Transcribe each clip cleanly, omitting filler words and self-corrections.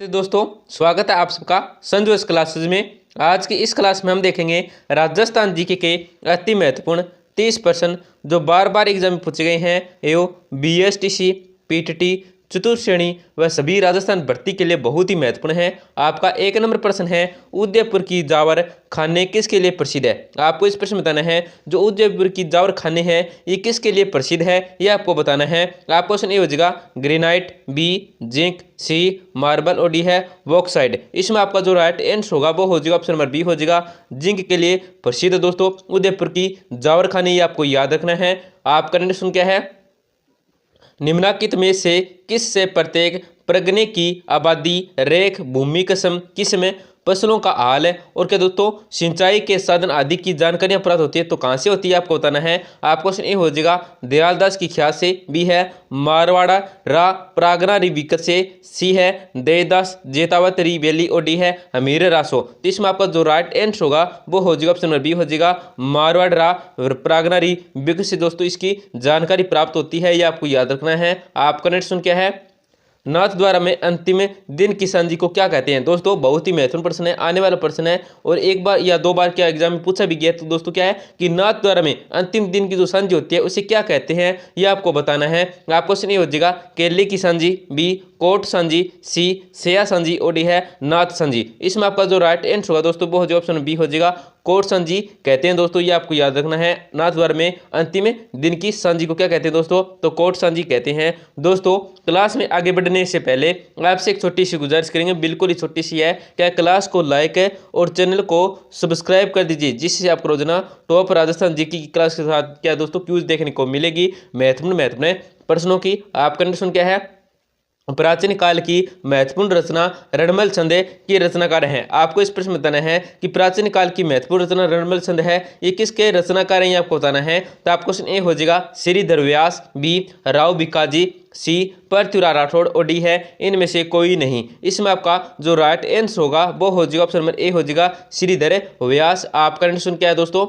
तो दोस्तों, स्वागत है आप सबका संजू इस क्लासेज में। आज की इस क्लास में हम देखेंगे राजस्थान जीके के अति महत्वपूर्ण 30 प्रश्न जो बार बार एग्जाम में पूछे गए हैं एवं बीएसटीसी, पीटीटी, चतुर्थ श्रेणी व सभी राजस्थान भर्ती के लिए बहुत ही महत्वपूर्ण है। आपका एक नंबर प्रश्न है, उदयपुर की जावर खाने किसके लिए प्रसिद्ध है। आपको इस प्रश्न बताना है जो उदयपुर की जावर खाने हैं ये किसके लिए प्रसिद्ध है, ये आपको बताना है। आपका क्वेश्चन ये हो जाएगा ग्रेनाइट, बी जिंक, सी मार्बल और डी है बॉक्साइड। इसमें आपका जो राइट आंसर होगा वो हो जाएगा ऑप्शन नंबर बी हो जाएगा, जिंक के लिए प्रसिद्ध। दोस्तों, उदयपुर की जावर खाने ये आपको याद रखना है। आपका निष्कर्ष क्या है, निम्नलिखित में से किस से प्रत्येक प्रगने की आबादी रेख भूमि कसम किस में फसलों का हाल है और क्या दोस्तों सिंचाई के साधन आदि की जानकारियां प्राप्त होती है तो कहां से होती है आपको बताना है। आपका क्वेश्चन ए हो जाएगा दयालदास की ख्यात से, बी है मारवाड़ा रा प्रागना विकट से, सी है देदास जेतावत री वैली और डी है हमीर रासो। तो इसमें आपका जो राइट आंसर होगा वो हो जाएगा ऑप्शन नंबर बी हो जाएगा मारवाड़ रा प्रागना विकट से। दोस्तों, इसकी जानकारी प्राप्त होती है, ये आपको याद रखना है। आपका नेक्स्ट सुन क्या है, नाथ द्वारा में अंतिम दिन की सांझी को क्या कहते हैं। दोस्तों, बहुत ही महत्वपूर्ण प्रश्न है, आने वाला प्रश्न है और एक बार या दो बार क्या एग्जाम में पूछा भी गया। तो दोस्तों क्या है कि नाथ द्वारा में अंतिम दिन की जो सांझी होती है उसे क्या कहते हैं, ये आपको बताना है। आपको क्वेश्चन ये हो जाएगा केले की सांझी, बी कोट सांझी, सी सेया सांझी और डी है नाथ सांझी। इसमें आपका जो राइट आंसर होगा दोस्तों वो हो जाएगा ऑप्शन बी हो जाएगा कोट सांझी कहते हैं। दोस्तों, ये आपको याद रखना है, नाथ द्वारा में अंतिम दिन की सांझी को क्या कहते हैं दोस्तों, तो कोट सांझी कहते हैं। दोस्तों, क्लास में आगे बढ़ने से पहले आपसे एक छोटी सी गुजारिश करेंगे, बिल्कुल ही छोटी सी है, क्या क्लास को लाइक है और चैनल को सब्सक्राइब कर दीजिए जिससे आपको रोजाना टॉप राजस्थान जीके की क्लास के साथ क्या दोस्तों क्यूज देखने को मिलेगी महत्वपूर्ण प्रश्नों की। आपका कंडीशन क्या है, प्राचीन काल की महत्वपूर्ण रचना रणमल छंद की रचनाकार हैं। आपको इस प्रश्न में बताना है कि प्राचीन काल की महत्वपूर्ण रचना रणमल छंद है, ये किसके रचनाकार हैं, ये आपको बताना है। तो आपको क्वेश्चन ए हो जाएगा श्रीधर व्यास, बी राव भिकाजी, सी पृथ्वीराज राठौड़ और डी है इनमें से कोई नहीं। इसमें आपका जो राइट आंसर होगा वो हो जाएगा ऑप्शन नंबर ए हो जाएगा श्रीधर व्यास। आपका कंडीशन क्या है दोस्तों,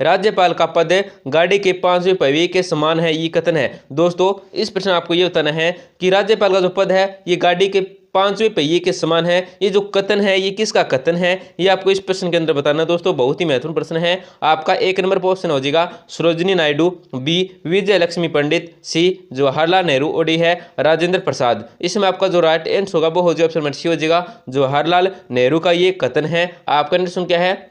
राज्यपाल का पद गाड़ी के 5वें पहिए के समान है, ये कथन है। दोस्तों, इस प्रश्न आपको ये बताना है कि राज्यपाल का जो पद है ये गाड़ी के 5वें पहिए के समान है, ये जो कथन है ये किसका कथन है, ये आपको इस प्रश्न के अंदर बताना है। दोस्तों, बहुत ही महत्वपूर्ण प्रश्न है। आपका एक नंबर पर ऑप्शन हो जाएगा सरोजिनी नायडू, बी विजय लक्ष्मी पंडित, सी जवाहरलाल नेहरू और डी है राजेंद्र प्रसाद। इसमें आपका जो राइट आंसर होगा वो हो जाएगा ऑप्शन नंबर सी हो जाएगा जवाहरलाल नेहरू का ये कथन है। आपका कंडीशन क्या है,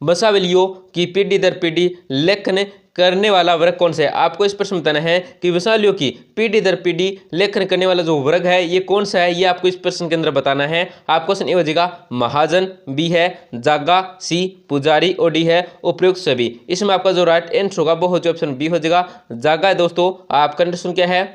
वंशावलियों की पीढ़ी दर पीढ़ी लेखन करने वाला वर्ग कौन सा है। आपको इस प्रश्न में बताना है कि वंशावलियों की पीढ़ी दर पीढ़ी लेखन करने वाला जो वर्ग है ये कौन सा है, ये आपको इस प्रश्न के अंदर बताना है। आपको क्वेश्चन ए हो जाएगा महाजन, बी है जागा, सी पुजारी और डी है उपयुक्त सभी। इसमें आपका जो राइट आंसर होगा वो हो जाएगा ऑप्शन बी हो जाएगा जागा है। दोस्तों, आपका कंडीशन क्या है,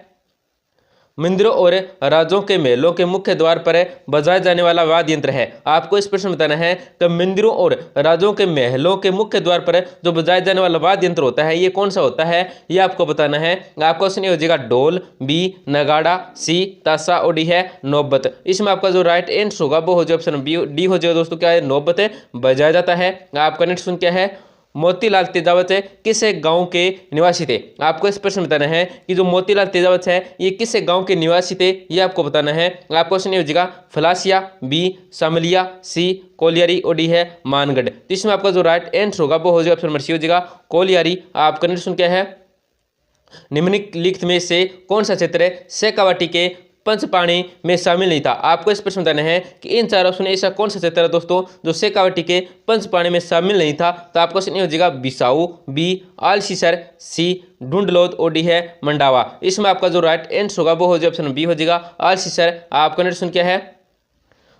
मंदिरों और राजों के महलों के मुख्य द्वार पर बजाया जाने वाला वाद्य यंत्र है। आपको इस प्रश्न में बताना है कि मंदिरों और राजों के महलों के मुख्य द्वार पर जो बजाया जाने वाला वाद्य यंत्र होता है ये कौन सा होता है, ये आपको बताना है। आपका क्वेश्चन ये हो जाएगा ढोल, बी नगाड़ा, सी ताशा और डी है नौबत। इसमें आपका जो राइट आंसर होगा वो हो जाएगा ऑप्शन बी डी हो जाएगा। दोस्तों, क्या है नौबत बजाया जाता है। आपका नेक्स्ट सुन क्या है, मोतीलाल तेजावत किस गांव के निवासी थे। आपको इस प्रश्न बताना है कि जो मोतीलाल तेजावत है ये किस गांव के निवासी थे, ये आपको बताना है। आपका क्वेश्चन ये हो जाएगा फलासिया, बी सामलिया, सी कोलियारी और डी है मानगढ़। तो इसमें आपका जो राइट आंसर होगा वो हो जाएगा ऑप्शन नंबर सी हो जाएगा कोलियारी। आपका कंडीशन क्या है, निम्नलिखित में से कौन सा क्षेत्र शेखावाटी के पंचपाणी में शामिल नहीं था। आपको इस प्रश्न बताना है कि इन चार ऑप्शन ऐसा कौन सा क्षेत्र है दोस्तों जो शेखावाटी के पंचपाणी में शामिल नहीं था। तो आपको क्वेश्चन ये हो जाएगा बिसाऊ, बी आलसीसर, सी ढूंढलोद और डी है मंडावा। इसमें आपका जो राइट आंसर होगा वो हो जाएगा ऑप्शन बी हो जाएगा आलसीसर। आपका कंडीशन क्या है,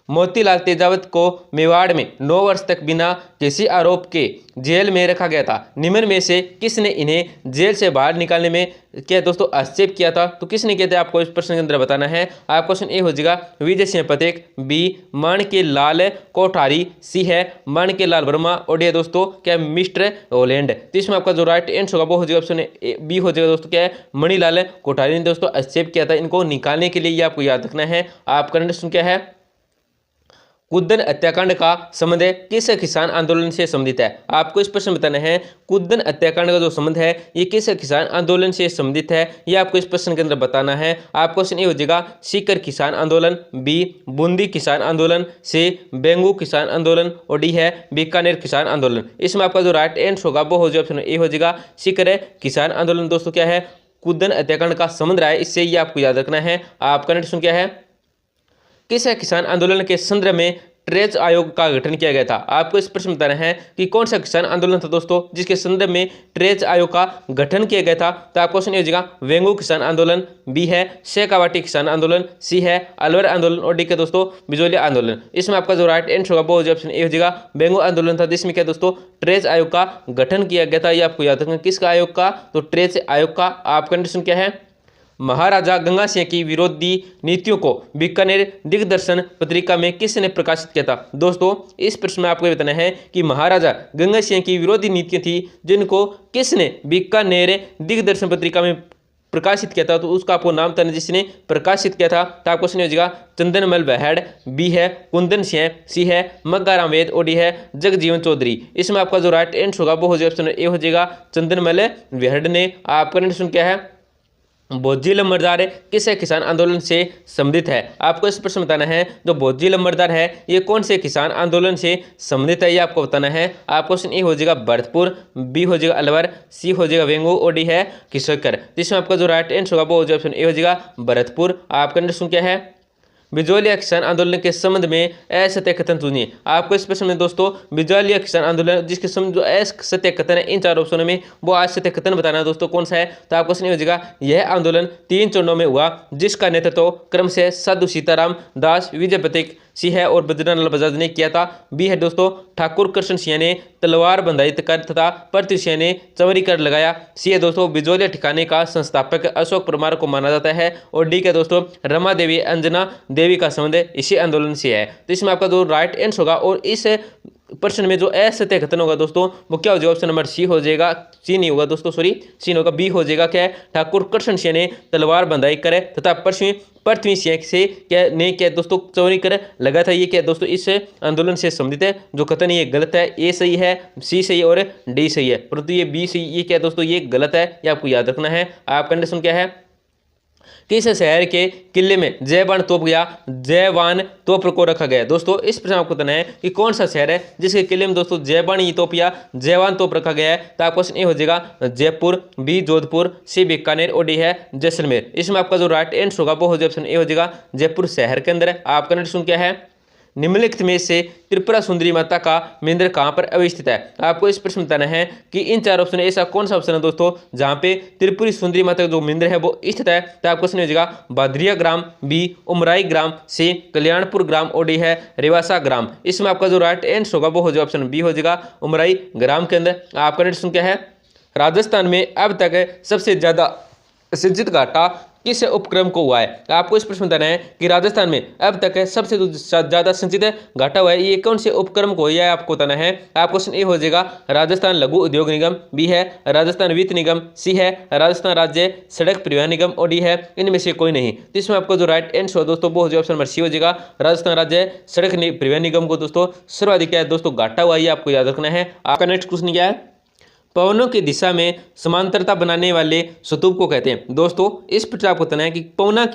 मोतीलाल तेजावत को मेवाड़ में 9 वर्ष तक बिना किसी आरोप के जेल में रखा गया था। निम्न में से किसने इन्हें जेल से बाहर निकालने में क्या दोस्तों हस्तक्षेप किया था, तो किसने किया था आपको इस प्रश्न के अंदर बताना है। आपका क्वेश्चन ए हो जाएगा विजय सिंह पटेल, बी माणके लाल कोठारी, सी है माणके लाल वर्मा और डी दोस्तों क्या मिस्टर होलैंड। तो इसमें आपका जो राइट आंसर होगा वो हो जाएगा ऑप्शन बी हो जाएगा। दोस्तों, क्या है मणिलाल कोठारी ने दोस्तों हस्तक्षेप किया था, इनको निकालने के लिए ये आपको याद रखना है। आपका कंडीशन क्या है, कुद्दन हत्याकांड का संबंध किस किसान आंदोलन से संबंधित है? आपको इस प्रश्न में बताना है कुद्दन हत्याकांड का जो संबंध है ये किस किसान आंदोलन से संबंधित है, ये आपको इस प्रश्न के अंदर बताना है। आपका क्वेश्चन ये हो जाएगा सीकर किसान आंदोलन, बी बूंदी किसान आंदोलन, सी बेंगू किसान आंदोलन और डी है बीकानेर किसान आंदोलन। इसमें आपका जो राइट आंसर होगा वो हो जाएगा ऑप्शन ए हो जाएगा सीकर किसान आंदोलन। दोस्तों क्या है, कुद्दन हत्याकांड का संबंध रहा है, इससे ये आपको याद रखना है। आपका नेक्स्ट क्या है, किस किसान आंदोलन के संदर्भ में ट्रेज आयोग का गठन किया गया था? आपको इस प्रश्न में बताना है कि कौन सा किसान आंदोलन था दोस्तों जिसके संदर्भ में ट्रेज आयोग का गठन किया गया था। तो आपको क्वेश्चन ये हो जाएगा वेंगू किसान आंदोलन, बी है शेखावाटी किसान आंदोलन, सी है अलवर आंदोलन और डी के दोस्तों बिजोलिया आंदोलन। इसमें आपका जो राइट आंसर होगा वो ऑप्शन ए हो जाएगा वेंगू आंदोलन था, जिसमें क्या दोस्तों ट्रेज आयोग का गठन किया गया था। ये आपको याद रखना किसका आयोग का, तो ट्रेज आयोग का। आपका कंडीशन क्या है, महाराजा गंगा सिंह की विरोधी नीतियों को बीकानेर दिग्दर्शन पत्रिका में किसने प्रकाशित किया था? दोस्तों इस प्रश्न में आपको बताना है कि महाराजा गंगा सिंह की विरोधी नीतियां थी जिनको किसने बीकानेर दिग्दर्शन पत्रिका में प्रकाशित किया था, तो उसका आपको नाम बताना जिसने प्रकाशित किया था। तो आपको क्वेश्चन हो जाएगा चंदनमल बहेड़, बी है कुंदन सिंह, सी है मग्गाराम वेद और डी है जगजीवन चौधरी। इसमें आपका जो राइट आंसर होगा वो हो जाएगा ऑप्शन ए हो जाएगा चंदनमल बहेड़ ने। आपका कंडीशन क्या है, भोजी लंबरदार किस किसान आंदोलन से संबंधित है? आपको इस प्रश्न बताना है जो भोजी लंबरदार है ये कौन से किसान आंदोलन से संबंधित है, ये आपको बताना है। आपका क्वेश्चन ए हो जाएगा भरतपुर, बी हो जाएगा अलवर, सी हो जाएगा वेंगू और डी है किशोकर। जिसमें आपका जो राइट आंसर होगा वो हो जाएगा ऑप्शन ए हो जाएगा भरतपुर। आपका कंडीशन क्या है, बिजोलिया किसान आंदोलन के संबंध में असत्य कथन चुनिए। आपको इस प्रश्न में दोस्तों बिजोलिया किसान आंदोलन जिसके संबंध जो असत्य कथन है इन चार ऑप्शनों में वो असत्य कथन बताना है दोस्तों कौन सा है। तो आपको क्वेश्चन हो जाएगा यह आंदोलन 3 चरणों में हुआ जिसका नेतृत्व क्रम से साधु सीताराम दास विजय सी है और बद्रीलाल बजाज ने किया था, बी है दोस्तों ठाकुर कृष्ण सिंह ने तलवार बंधाई कर तथा पृथ्वी सिंह ने चवरी कर लगाया, सी है दोस्तों बिजोलिया ठिकाने का संस्थापक अशोक परमार को माना जाता है और डी के दोस्तों रमा देवी अंजना देवी का संबंध इसी आंदोलन से है। तो इसमें आपका जो राइट आंसर होगा और इस प्रश्न में जो असत्य कथन होगा दोस्तों वो क्या हो जाएगा, ऑप्शन नंबर सी हो जाएगा, सी नहीं होगा दोस्तों सॉरी सी होगा, बी हो जाएगा क्या है ठाकुर कृष्ण सिंह ने तलवार बंधाई करे तथा पृथ्वी सिंह से क्या दोस्तों चोरी कर लगा था। ये क्या दोस्तों इस आंदोलन से संबंधित है, जो कथन ये गलत है, ए सही है, सी सही है और डी सही है, परंतु ये बी सही, ये क्या दोस्तों ये गलत है, ये आपको याद रखना है। आप कंडीशन क्या है, किस शहर के किले में जयवान तोप को रखा गया? दोस्तों इस प्रश्न आपको बताना है कि कौन सा शहर है जिसके किले में दोस्तों जयवान तोप रखा गया है। तो आपका क्वेश्चन ए हो जाएगा जयपुर, बी जोधपुर, सी बीकानेर और डी है जैसलमेर। इसमें आपका जो राइट आंसर होगा वो हो जाएगा ऑप्शन ए हो जाएगा जयपुर शहर के अंदर। आपका कंडीशन क्या है, निम्नलिखित में से त्रिपुरा सुंदरी माता का मंदिर कहाँ पर अवस्थित है? आपको इस प्रश्न बताना है कि इन चार ऑप्शन में ऐसा कौन सा ऑप्शन है दोस्तों जहाँ पे त्रिपुरी सुंदरी माता का जो मंदिर है वो स्थित है। तो आपको क्वेश्चन हो जाएगा बादरिया ग्राम, बी उमराई ग्राम, सी कल्याणपुर ग्राम और डी है रेवासा ग्राम। इसमें आपका जो राइट आंसर होगा वो हो जाएगा ऑप्शन बी हो जाएगा उमराई ग्राम के अंदर। आपका नेक्स्ट क्या है, राजस्थान में अब तक सबसे ज्यादा सिंचित घाटा किस उपक्रम को हुआ है? आपको इस प्रश्न बताना है कि राजस्थान में अब तक सबसे ज्यादा संचित घाटा हुआ है, ये कौन से उपक्रम को हुआ है आपको बताना है। आप क्वेश्चन ए हो जाएगा राजस्थान लघु उद्योग निगम, बी है राजस्थान वित्त निगम, सी है राजस्थान राज्य सड़क परिवहन निगम और डी है इनमें से कोई नहीं। तो इसमें आपको जो राइट आंसर हो दोस्तों वो हो जाएगा ऑप्शन नंबर सी हो जाएगा राजस्थान राज्य सड़क परिवहन निगम को दोस्तों सर्वाधिक क्या है दोस्तों घाटा हुआ, ये आपको याद रखना है। आपका नेक्स्ट क्वेश्चन क्या है, पवनों की दिशा में समांतरता बनाने वाले स्तूप को कहते हैं? दोस्तों इस पर आपको बताना है कि पवनों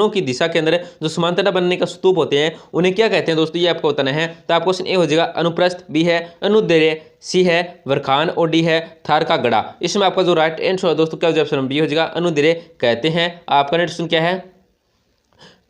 की दिशा के अंदर जो समांतरता बनने का स्तूप होते हैं उन्हें क्या कहते हैं दोस्तों, ये आपको बताना है। तो आपको क्वेश्चन ए हो जाएगा अनुप्रस्थ, बी है अनुदैर्ध्य, सी है वरखान और डी है थार का गड़ा। इसमें आपका जो राइट आंसर है दोस्तों क्या हो जाएगा, ऑप्शन बी हो जाएगा अनुदैर्ध्य कहते हैं। आपका नेक्स्ट क्या है,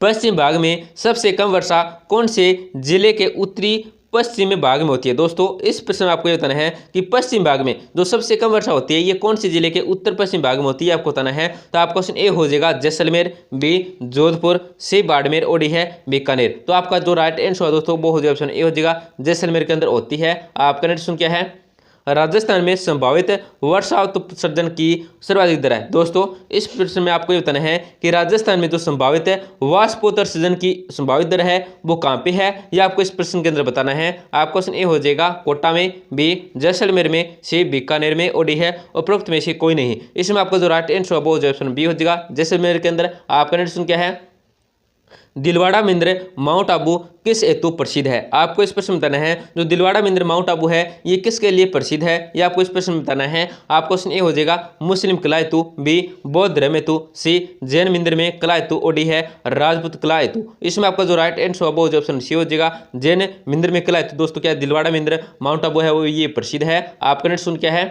पश्चिम भाग में सबसे कम वर्षा कौन से जिले के उत्तरी पश्चिमी भाग में होती है? दोस्तों इस प्रश्न में आपको ये बताना है कि पश्चिम भाग में जो सबसे कम वर्षा होती है ये कौन से जिले के उत्तर पश्चिम भाग में होती है, आपको बताना है। तो आपका क्वेश्चन ए हो जाएगा जैसलमेर, बी जोधपुर, सी बाड़मेर और डी है बीकानेर। तो आपका जो राइट आंसर है दोस्तों वो हो जाएगा ऑप्शन ए हो जाएगा जैसलमेर के अंदर होती है। आपका नेक्स्ट क्या है, राजस्थान में संभावित वर्षा उत्सर्जन की सर्वाधिक दर है? दोस्तों इस प्रश्न में आपको ये बताना है कि राजस्थान में जो संभावित वाष्पोत्सर्जन की संभावित दर है वो कहाँ पे है, ये आपको इस प्रश्न के अंदर बताना है। आपका क्वेश्चन ए हो जाएगा कोटा में, बी जैसलमेर में, सी बीकानेर में और डी है उपरोक्त में से कोई नहीं। इसमें आपको जो राइट आंसर है वो ऑप्शन बी हो जाएगा जैसलमेर के अंदर। आपका नेक्स्ट क्या है, दिलवाड़ा मंदिर माउंट आबू किस हेतु प्रसिद्ध है? आपको इस प्रश्न में बताना है जो दिलवाड़ा मंदिर माउंट आबू है ये किसके लिए प्रसिद्ध है, ये आपको इस प्रश्न में बताना है। आप क्वेश्चन ए हो जाएगा मुस्लिम कला हेतु, बी बौद्ध धर्म हेतु, सी जैन मंदिर में कला हेतु, और डी है राजपूत कला हेतु। इसमें आपका जो राइट आंसर होगा वो ऑप्शन सी हो जाएगा जैन मंदिर में कला हेतु। दोस्तों क्या दिलवाड़ा मंदिर माउंट आबू है वो ये प्रसिद्ध है। आपका नेक्स्ट सुन क्या है,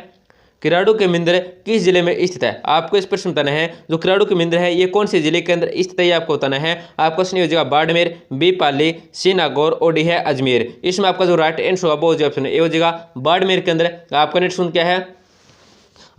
किराड़ू के मंदिर किस जिले में स्थित है? आपको इस प्रश्न बताना है जो किराड़ू के मंदिर है ये कौन से जिले के अंदर स्थित है, ये आपको बताना है। आपका क्वेश्चन हो जाएगा बाड़मेर, बी पाली, सी नागौर, और डी है अजमेर। इसमें आपका जो राइट आंसर होगा वो ऑप्शन ए हो जाएगा बाड़मेर के अंदर। आपका नेक्स्ट सुन क्या है,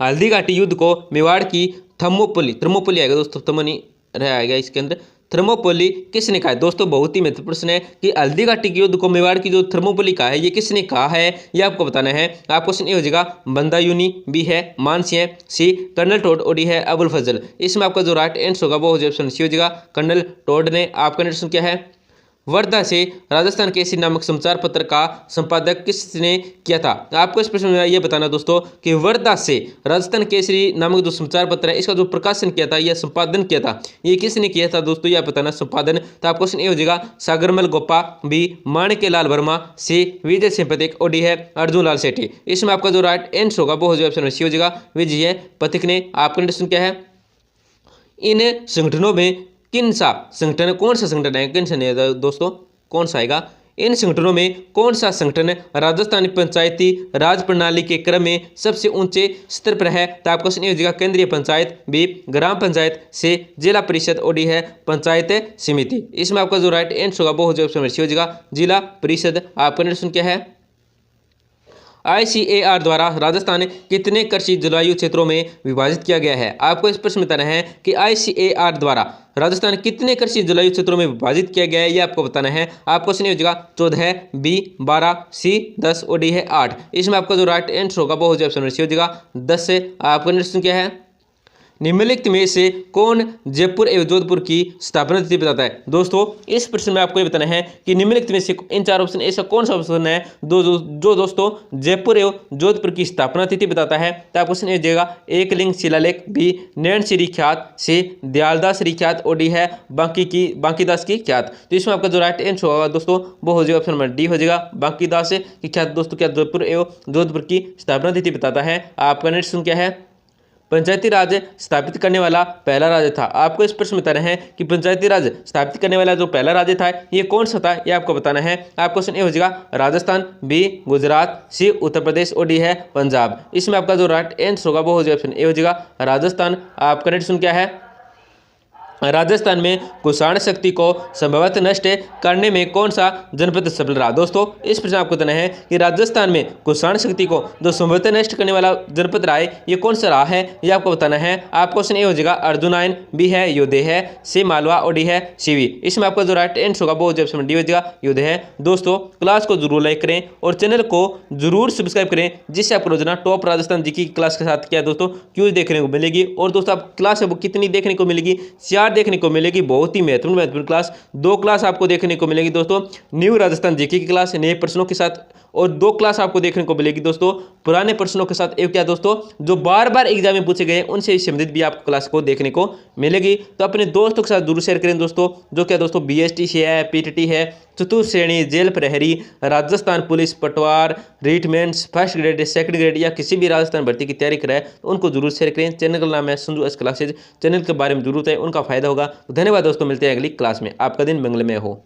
हल्दी घाटी युद्ध को मेवाड़ की थर्मोपोली आएगा दोस्तों, थर्मोनी रहेगा इसके अंदर, थर्मोपोली किसने कहा है? दोस्तों बहुत ही महत्वपूर्ण प्रश्न है कि हल्दी घाटी के युद्ध को मेवाड़ की जो थर्मोपोली कहा है ये किसने कहा है, ये आपको बताना है। आप क्वेश्चन ए हो जाएगा बंदायूनी, बी है मानसिंह, सी कर्नल टोड, और डी है अबुल फजल। इसमें आपका जो राइट आंसर होगा वो ऑप्शन सी हो जाएगा कर्नल टोड ने। आपका नेक्स्ट क्या है, वर्धा से राजस्थान केसरी नामक समाचार पत्र का संपादक किसने किया था? आपको इस प्रश्न में ये बताना दोस्तों कि वर्धा से राजस्थान केसरी नामक जो समाचार पत्र है इसका जो प्रकाशन किया था या संपादन किया था ये किसने किया था दोस्तों, ये बताना संपादन। तो आपको क्वेश्चन ये हो जाएगा सागरमल गोपा, बी माणिक्य लाल वर्मा, सी विजय सिंह पथिक, और डी है अर्जुन लाल सेठी। इसमें आपका जो राइट आंसर होगा वो हो जाएगा ऑप्शन सी हो जाएगा विजय पथिक ने। आपका प्रश्न क्या है, इन संगठनों में कौन सा संगठन है, किन सा नहीं है दोस्तों, कौन सा आएगा? इन संगठनों में कौन सा संगठन राजस्थानी पंचायती राज प्रणाली के क्रम में सबसे ऊंचे स्तर पर है? तो आपको क्वेश्चन ये हो जाएगा केंद्रीय पंचायत, बी ग्राम पंचायत, से जिला परिषद, और डी है पंचायत समिति। इसमें आपका जो राइट आंसर होगा वो हो जाएगा जिला परिषद। आपका नेक्स्ट क्या है, ICAR द्वारा राजस्थान कितने कृषि जलवायु क्षेत्रों में विभाजित किया गया है? आपको इस प्रश्न में बताना है कि ICAR द्वारा राजस्थान कितने कृषि जलवायु क्षेत्रों में विभाजित किया गया है, ये आपको बताना है। आपको क्वेश्चन हो जाएगा 14, बी 12, सी 10, और डी है 8। इसमें आपका जो राइट आंसर होगा वो हो जाएगा 10 से। आपका नेक्स्ट क्या है, निम्नलिखित में से कौन जयपुर एवं जोधपुर की स्थापना तिथि बताता है? दोस्तों इस प्रश्न में आपको ये बताना है कि निम्नलिखित में से इन चार ऑप्शन ऐसा कौन सा ऑप्शन है जो दोस्तों जयपुर एवं जोधपुर की स्थापना तिथि बताता है। तो आपको क्वेश्चन ये जाएगा एकलिंग शिलालेख, बी नैन श्री ख्यात, सी दयालदास श्री ख्यात, और डी है बांकीदास की ख्यात। तो इसमें आपका जो राइट आंसर होगा दोस्तों वो हो जाएगा ऑप्शन नंबर डी हो जाएगा बांकीदास की ख्यात। दोस्तों क्या जयपुर एवं जोधपुर की स्थापना तिथि बताता है। आपका नेक्स्ट क्या है, पंचायती राज स्थापित करने वाला पहला राज्य था? आपको इस प्रश्न में बताना है कि पंचायती राज स्थापित करने वाला जो पहला राज्य था ये कौन सा था, ये आपको बताना है। आपको क्वेश्चन ये हो जाएगा राजस्थान, बी गुजरात, सी उत्तर प्रदेश, और डी है पंजाब। इसमें आपका जो राइट आंसर होगा वो हो जाएगा ऑप्शन ए हो जाएगा राजस्थान। आपका नेक्स्ट क्या है, राजस्थान में कुषाण शक्ति को संभवतः नष्ट करने में कौन सा जनपद सफल रहा? दोस्तों इस प्रश्न आपको बताना है कि राजस्थान में कुषाण शक्ति को जो संभवतः नष्ट करने वाला जनपद रहा है ये कौन सा रहा है, ये आपको बताना है। आपका क्वेश्चन ये हो जाएगा अर्जुनायन, बी है योधे है, सी मालवा, और डी है शिवी। इसमें आपका जो राइट आंसर होगा वो जब डी हो जाएगा योधे है। दोस्तों क्लास को जरूर लाइक करें और चैनल को जरूर सब्सक्राइब करें जिससे आपको रोजाना टॉप राजस्थान जीके की क्लास के साथ क्या दोस्तों क्यूज देखने को मिलेगी। और दोस्तों आप क्लास है वो कितनी देखने को मिलेगी, 4 देखने को मिलेगी, बहुत ही महत्वपूर्ण क्लास। 2 क्लास आपको देखने को मिलेगी दोस्तों न्यू राजस्थान जीके की क्लास नए प्रश्नों के साथ, और 2 क्लास आपको देखने को मिलेगी दोस्तों पुराने प्रश्नों के साथ। एक क्या दोस्तों जो बार बार एग्जाम में पूछे गए उनसे संबंधित भी आपको क्लास को देखने को मिलेगी। तो अपने दोस्तों के साथ जरूर शेयर करें दोस्तों, जो क्या दोस्तों BST से है, PTT है, चतुर्थ श्रेणी, जेल प्रहरी, राजस्थान पुलिस, पटवार, रीटमेंट्स, फर्स्ट ग्रेड, सेकंड ग्रेड या किसी भी राजस्थान भर्ती की तैयारी कराए तो उनको जरूर शेयर करें। चैनल का नाम है संजू एस क्लासेज, चैनल के बारे में जरूरत है उनका फायदा होगा। तो धन्यवाद दोस्तों, मिलते हैं अगली क्लास में। आपका दिन मंगलमय हो।